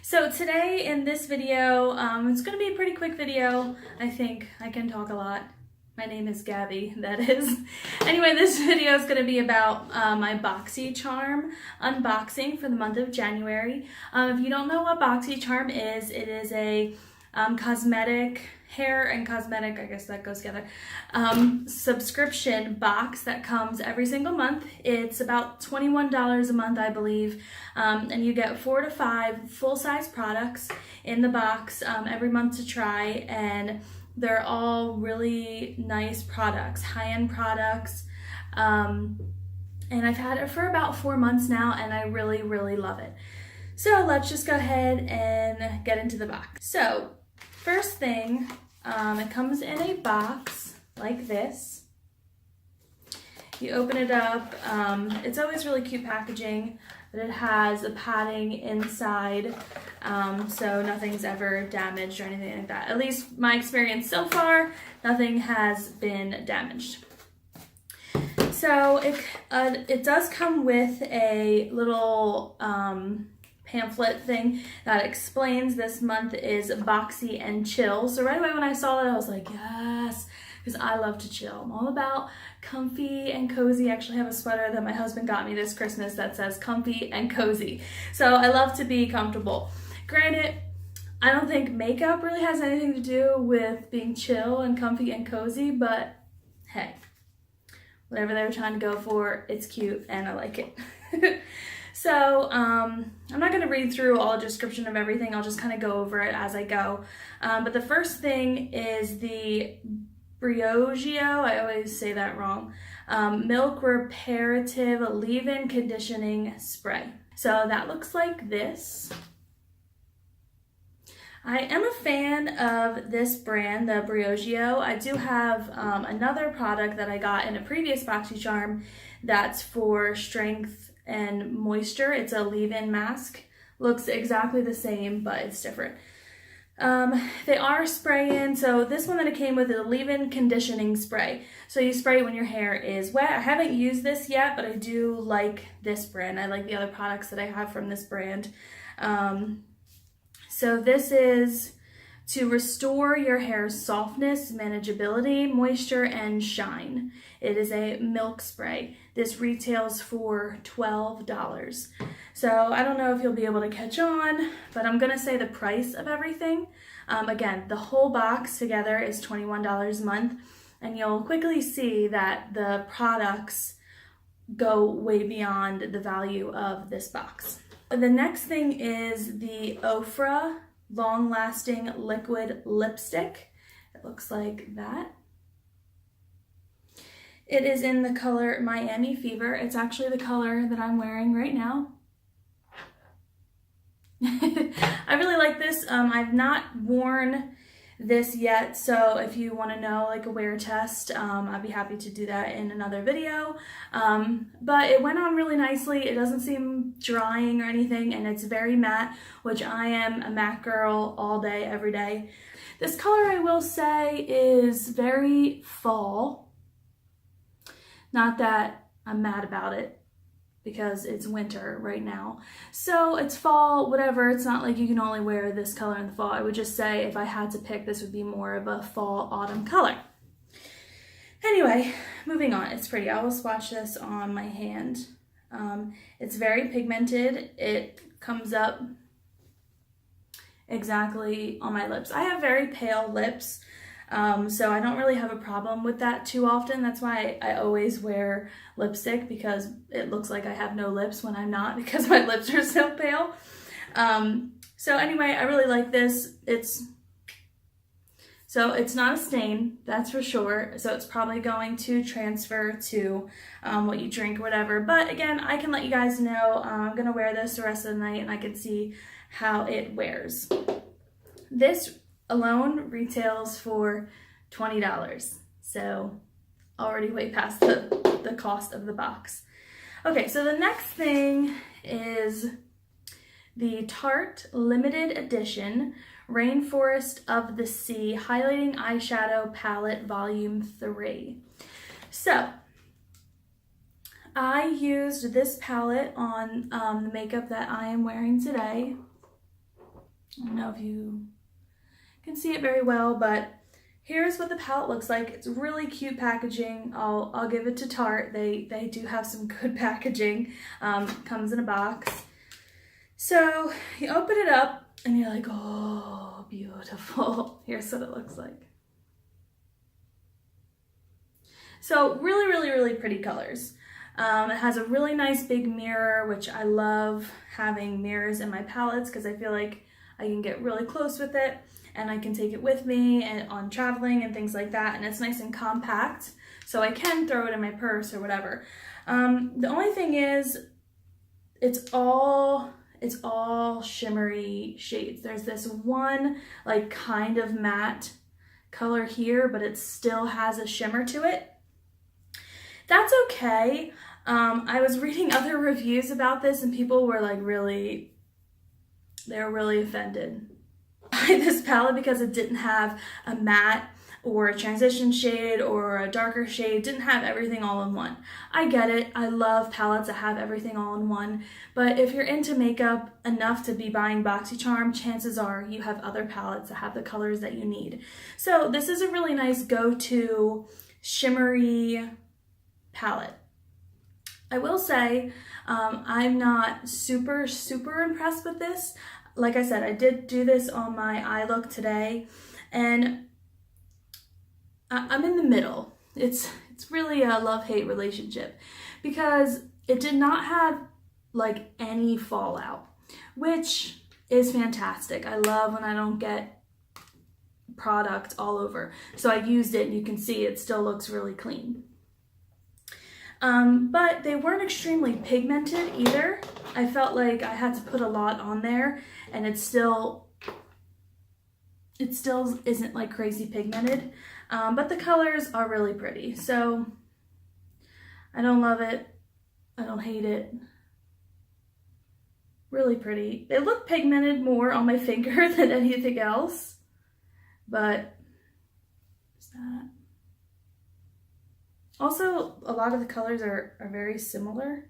So today in this video, it's going to be a pretty quick video. I think I can talk a lot. My name is Gabby, that is. Anyway, this video is going to be about my Boxycharm unboxing for the month of January. If you don't know what Boxycharm is, it is a cosmetic, hair and cosmetic, I guess that goes together, subscription box that comes every single month. It's about $21 a month, I believe, and you get 4 to 5 full-size products in the box every month to try, and they're all really nice products, high-end products, and I've had it for about 4 months now, and I really, really love it. So let's just go ahead and get into the box. So first thing, it comes in a box like this. You open it up, it's always really cute packaging, but it has a padding inside, so nothing's ever damaged or anything like that. At least my experience so far, nothing has been damaged. So it does come with a little pamphlet thing that explains this month is Boxy and Chill. So right away when I saw that, I was like, yes, because I love to chill. I'm all about comfy and cozy. I actually have a sweater that my husband got me this Christmas that says comfy and cozy. So I love to be comfortable. Granted, I don't think makeup really has anything to do with being chill and comfy and cozy, but hey, whatever they were trying to go for, it's cute and I like it. So I'm not going to read through all the description of everything. I'll just kind of go over it as I go. But the first thing is the Briogeo, I always say that wrong, Milk Reparative Leave-In Conditioning Spray. So that looks like this. I am a fan of this brand, the Briogeo. I do have another product that I got in a previous Boxycharm that's for strength and moisture. It's a leave-in mask. Looks exactly the same, but it's different. They are spray-in, so this one that it came with is a leave-in conditioning spray. So you spray it when your hair is wet. I haven't used this yet, but I do like this brand. I like the other products that I have from this brand. So this is to restore your hair's softness, manageability, moisture, and shine. It is a milk spray. This retails for $12. So I don't know if you'll be able to catch on, but I'm gonna say the price of everything. Again, the whole box together is $21 a month, and you'll quickly see that the products go way beyond the value of this box. The next thing is the OFRA long-lasting liquid lipstick. It looks like that. It is in the color Miami Fever. It's actually the color that I'm wearing right now. I really like this. I've not worn this yet, so if you want to know like a wear test, I'd be happy to do that in another video. But it went on really nicely. It doesn't seem drying or anything, and it's very matte, which I am a matte girl all day, every day. This color, I will say, is very fall. Not that I'm mad about it, because it's winter right now. So it's fall, whatever. It's not like you can only wear this color in the fall. I would just say if I had to pick, this would be more of a fall autumn color. Anyway, moving on. It's pretty. I will swatch this on my hand. It's very pigmented. It comes up exactly on my lips. I have very pale lips. So I don't really have a problem with that too often. That's why I always wear lipstick, because it looks like I have no lips when I'm not, because my lips are so pale. So anyway, I really like this. It's not a stain, that's for sure. So it's probably going to transfer to what you drink or whatever. But again, I can let you guys know. I'm gonna wear this the rest of the night and I can see how it wears. This alone retails for $20, so already way past the cost of the box. Okay, so the next thing is the Tarte limited edition Rainforest of the Sea Highlighting Eyeshadow Palette Volume 3. So I used this palette on the makeup that I am wearing today. I don't know if you can see it very well, but here's what the palette looks like. It's really cute packaging. I'll give it to Tarte. They do have some good packaging. Comes in a box. So you open it up and you're like, oh, beautiful. Here's what it looks like. So really, really, really pretty colors. It has a really nice big mirror, which I love having mirrors in my palettes because I feel like I can get really close with it and I can take it with me and on traveling and things like that. And it's nice and compact, so I can throw it in my purse or whatever. The only thing is, it's all shimmery shades. There's this one like kind of matte color here, but it still has a shimmer to it. That's okay. I was reading other reviews about this and people were like they were really offended by this palette because it didn't have a matte or a transition shade or a darker shade, didn't have everything all in one. I get it. I love palettes that have everything all in one, but if you're into makeup enough to be buying Boxycharm, chances are you have other palettes that have the colors that you need. So this is a really nice go-to shimmery palette. I will say I'm not super impressed with this. Like I said, I did do this on my eye look today and I'm in the middle. It's really a love-hate relationship because it did not have like any fallout, which is fantastic. I love when I don't get product all over. So I used it and you can see it still looks really clean. But they weren't extremely pigmented either. I felt like I had to put a lot on there and it still isn't like crazy pigmented. But the colors are really pretty. So I don't love it. I don't hate it. Really pretty. They look pigmented more on my finger than anything else. But is that? Also, a lot of the colors are very similar.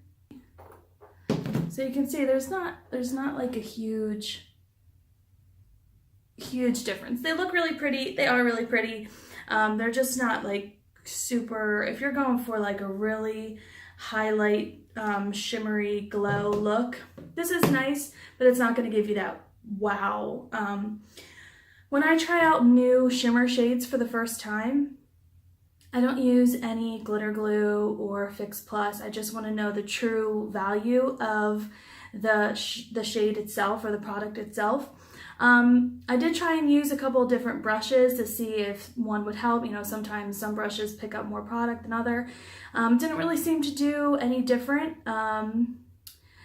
So you can see there's not like a huge difference. They look really pretty. They are really pretty. They're just not like super, if you're going for like a really highlight, shimmery glow look, this is nice, but it's not going to give you that wow. When I try out new shimmer shades for the first time, I don't use any glitter glue or Fix Plus. I just want to know the true value of the shade itself or the product itself. I did try and use a couple of different brushes to see if one would help. You know, sometimes some brushes pick up more product than other. Didn't really seem to do any different.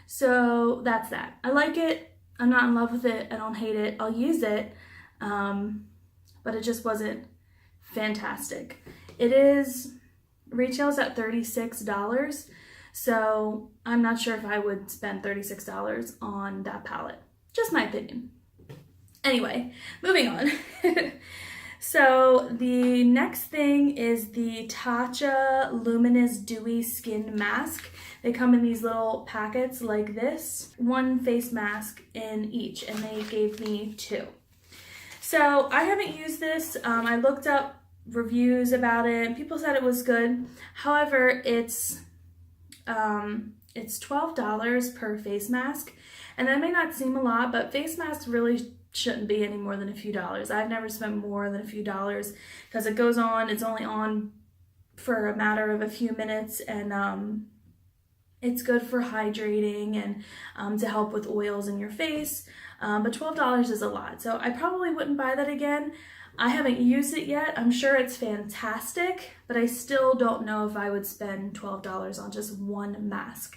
So that's that. I like it. I'm not in love with it. I don't hate it. I'll use it. But it just wasn't fantastic. It retails at $36. So I'm not sure if I would spend $36 on that palette. Just my opinion. Anyway, moving on. So the next thing is the Tacha Luminous Dewy Skin Mask. They come in these little packets like this. One face mask in each, and they gave me 2. So I haven't used this. I looked up reviews about it and people said it was good. However, it's $12 per face mask, and that may not seem a lot, but face masks really shouldn't be any more than a few dollars. I've never spent more than a few dollars because it goes on, it's only on for a matter of a few minutes, and it's good for hydrating and to help with oils in your face, but $12 is a lot, so I probably wouldn't buy that again. I haven't used it yet. I'm sure it's fantastic, but I still don't know if I would spend $12 on just one mask.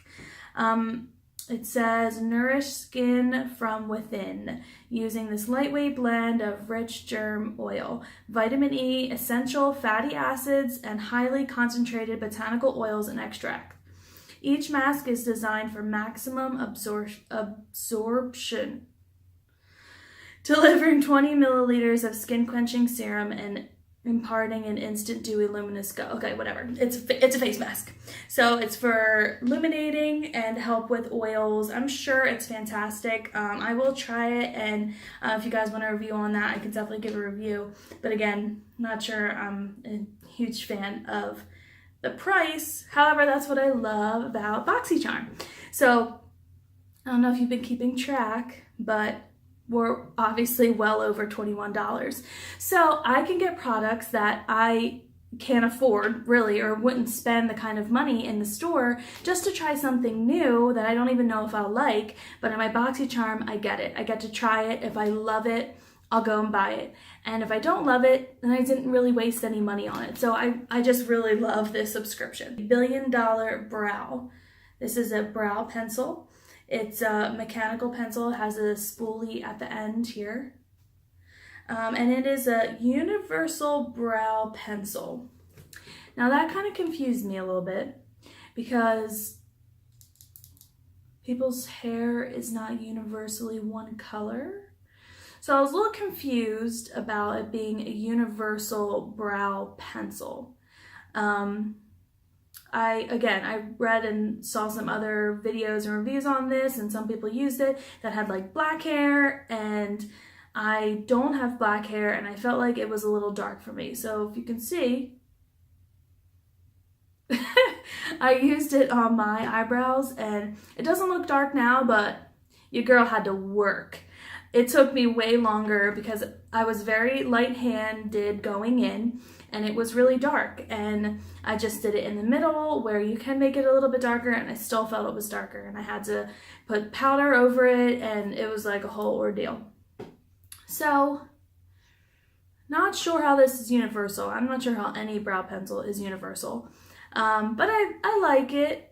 It says, nourish skin from within using this lightweight blend of rich germ oil, vitamin E, essential fatty acids, and highly concentrated botanical oils and extract. Each mask is designed for maximum absorption, delivering 20 milliliters of skin-quenching serum and imparting an instant dewy luminous glow. Okay, whatever. It's a face mask. So it's for illuminating and help with oils. I'm sure it's fantastic. I will try it, and if you guys want a review on that, I can definitely give a review. But again, not sure I'm a huge fan of the price. However, that's what I love about Boxycharm. So I don't know if you've been keeping track, but we're obviously well over $21. So I can get products that I can't afford really, or wouldn't spend the kind of money in the store just to try something new that I don't even know if I'll like. But in my Boxycharm, I get it. I get to try it. If I love it, I'll go and buy it. And if I don't love it, then I didn't really waste any money on it. So I just really love this subscription. $1 Billion Brow. This is a brow pencil. It's a mechanical pencil. It has a spoolie at the end here. And it is a universal brow pencil. Now that kind of confused me a little bit because people's hair is not universally one color. So I was a little confused about it being a universal brow pencil. I read and saw some other videos and reviews on this, and some people used it that had like black hair, and I don't have black hair, and I felt like it was a little dark for me. So if you can see, I used it on my eyebrows, and it doesn't look dark now, but your girl had to work. It took me way longer because I was very light-handed going in, and it was really dark, and I just did it in the middle where you can make it a little bit darker, and I still felt it was darker, and I had to put powder over it, and it was like a whole ordeal. So, not sure how this is universal. I'm not sure how any brow pencil is universal, but I like it.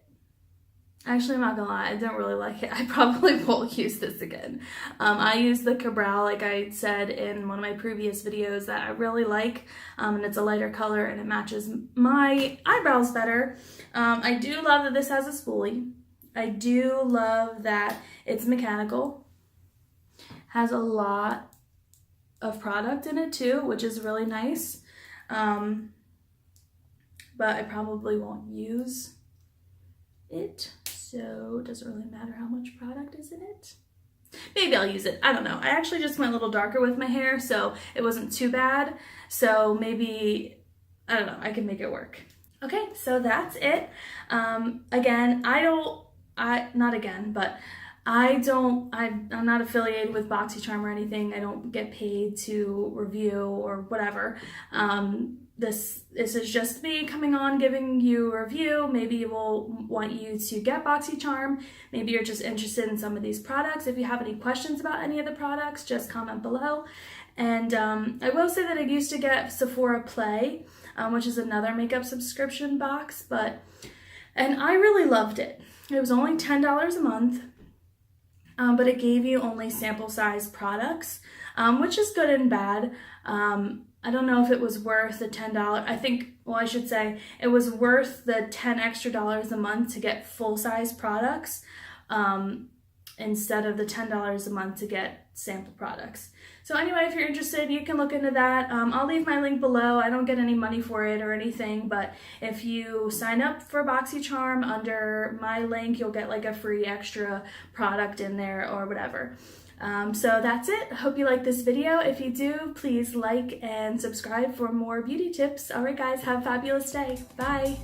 Actually, I'm not gonna lie, I don't really like it. I probably won't use this again. I use the Cabral, like I said in one of my previous videos, that I really like, and it's a lighter color and it matches my eyebrows better. I do love that this has a spoolie. I do love that it's mechanical. Has a lot of product in it too, which is really nice. But I probably won't use it. So it doesn't really matter how much product is in it. Maybe I'll use it. I don't know. I actually just went a little darker with my hair, so it wasn't too bad. So maybe, I don't know, I can make it work. Okay, so that's it. Again, I'm not affiliated with Boxycharm or anything. I don't get paid to review or whatever. This is just me coming on giving you a review. Maybe we'll want you to get Boxycharm. Maybe you're just interested in some of these products. If you have any questions about any of the products, just comment below. And I will say that I used to get Sephora Play, which is another makeup subscription box, and I really loved it. It was only $10 a month. But it gave you only sample size products, which is good and bad. I don't know if it was worth the $10. I should say it was worth the $10 extra a month to get full size products, instead of the $10 a month to get sample products. So anyway, if you're interested, you can look into that. I'll leave my link below. I don't get any money for it or anything, but if you sign up for Boxycharm under my link, you'll get like a free extra product in there or whatever. So that's it. I hope you like this video. If you do, please like and subscribe for more beauty tips. All right, guys, have a fabulous day. Bye.